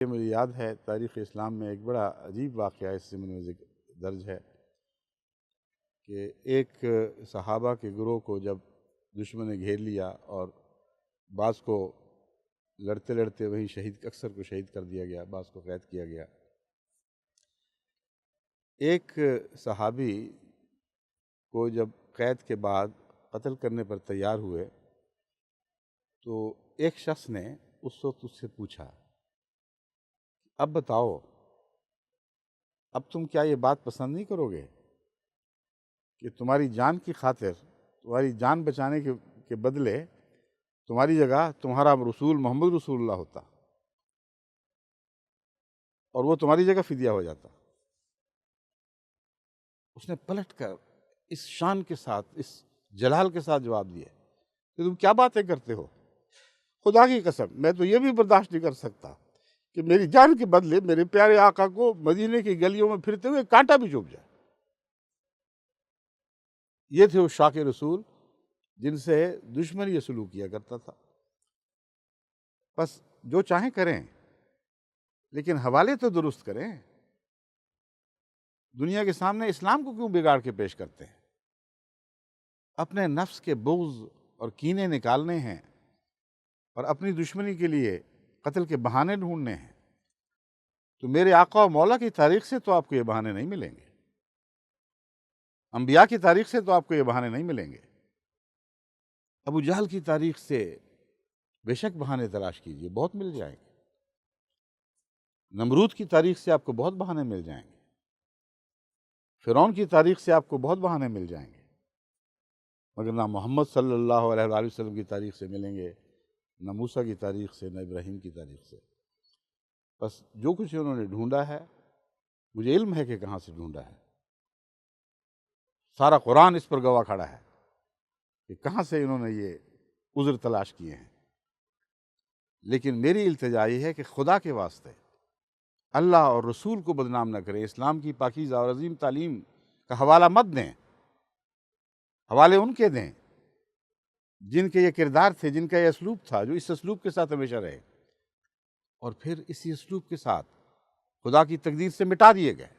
یہ مجھے یاد ہے تاریخ اسلام میں ایک بڑا عجیب واقعہ اس ضمن میں درج ہے کہ ایک صحابہ کے گروہ کو جب دشمن نے گھیر لیا اور بعض کو لڑتے لڑتے وہیں اکثر کو شہید کر دیا گیا، بعض کو قید کیا گیا۔ ایک صحابی کو جب قید کے بعد قتل کرنے پر تیار ہوئے تو ایک شخص نے اس وقت اس سے پوچھا، اب بتاؤ، اب تم کیا یہ بات پسند نہیں کرو گے کہ تمہاری جان کی خاطر، تمہاری جان بچانے کے بدلے تمہاری جگہ تمہارا رسول محمد رسول اللہ ہوتا اور وہ تمہاری جگہ فدیہ ہو جاتا؟ اس نے پلٹ کر اس شان کے ساتھ، اس جلال کے ساتھ جواب دیا کہ تم کیا باتیں کرتے ہو؟ خدا کی قسم میں تو یہ بھی برداشت نہیں کر سکتا کہ میری جان کے بدلے میرے پیارے آقا کو مدینے کی گلیوں میں پھرتے ہوئے کانٹا بھی چبھ جائے۔ یہ تھے وہ شاک رسول جن سے دشمن یہ سلوک کیا کرتا تھا۔ بس جو چاہیں کریں لیکن حوالے تو درست کریں۔ دنیا کے سامنے اسلام کو کیوں بگاڑ کے پیش کرتے ہیں؟ اپنے نفس کے بغض اور کینے نکالنے ہیں اور اپنی دشمنی کے لیے قتل کے بہانے ڈھونڈنے ہیں تو میرے آقا و مولا کی تاریخ سے تو آپ کو یہ بہانے نہیں ملیں گے، انبیاء کی تاریخ سے تو آپ کو یہ بہانے نہیں ملیں گے۔ ابو جہل کی تاریخ سے بے شک بہانے تلاش کیجئے، بہت مل جائیں گے۔ نمرود کی تاریخ سے آپ کو بہت بہانے مل جائیں گے، فرعون کی تاریخ سے آپ کو بہت بہانے مل جائیں گے، مگر نہ محمد صلی اللہ علیہ وآلہ وسلم کی تاریخ سے ملیں گے، نہ موسیٰ کی تاریخ سے، نہ ابراہیم کی تاریخ سے۔ بس جو کچھ انہوں نے ڈھونڈا ہے، مجھے علم ہے کہ کہاں سے ڈھونڈا ہے، سارا قرآن اس پر گواہ کھڑا ہے کہ کہاں سے انہوں نے یہ عذر تلاش کیے ہیں۔ لیکن میری التجا یہ ہے کہ خدا کے واسطے اللہ اور رسول کو بدنام نہ کریں، اسلام کی پاکیزہ اور عظیم تعلیم کا حوالہ مت دیں، حوالے ان کے دیں جن کے یہ کردار تھے، جن کا یہ اسلوب تھا، جو اس اسلوب کے ساتھ ہمیشہ رہے اور پھر اسی اسلوب کے ساتھ خدا کی تقدیر سے مٹا دیے گئے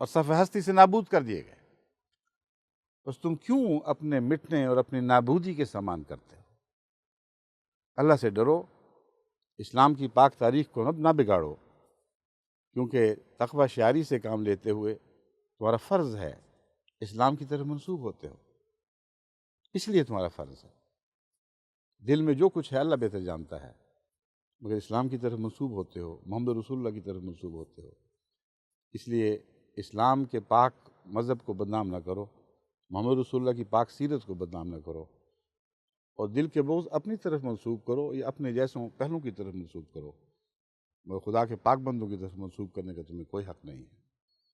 اور صفحہ ہستی سے نابود کر دیے گئے۔ بس تم کیوں اپنے مٹنے اور اپنی نابودی کے سامان کرتے ہو؟ اللہ سے ڈرو، اسلام کی پاک تاریخ کو نہ بگاڑو، کیونکہ تقوی شعاری سے کام لیتے ہوئے تمہارا فرض ہے اسلام کی طرف منسوب ہوتے ہو، اس لیے تمہارا فرض ہے۔ دل میں جو کچھ ہے اللہ بہتر جانتا ہے، مگر اسلام کی طرف منسوب ہوتے ہو، محمد رسول اللہ کی طرف منسوب ہوتے ہو، اس لیے اسلام کے پاک مذہب کو بدنام نہ کرو، محمد رسول اللہ کی پاک سیرت کو بدنام نہ کرو، اور دل کے بغض اپنی طرف منسوب کرو یا اپنے جیسوں پہلوں کی طرف منسوب کرو، مگر خدا کے پاک بندوں کی طرف منسوب کرنے کا تمہیں کوئی حق نہیں ہے۔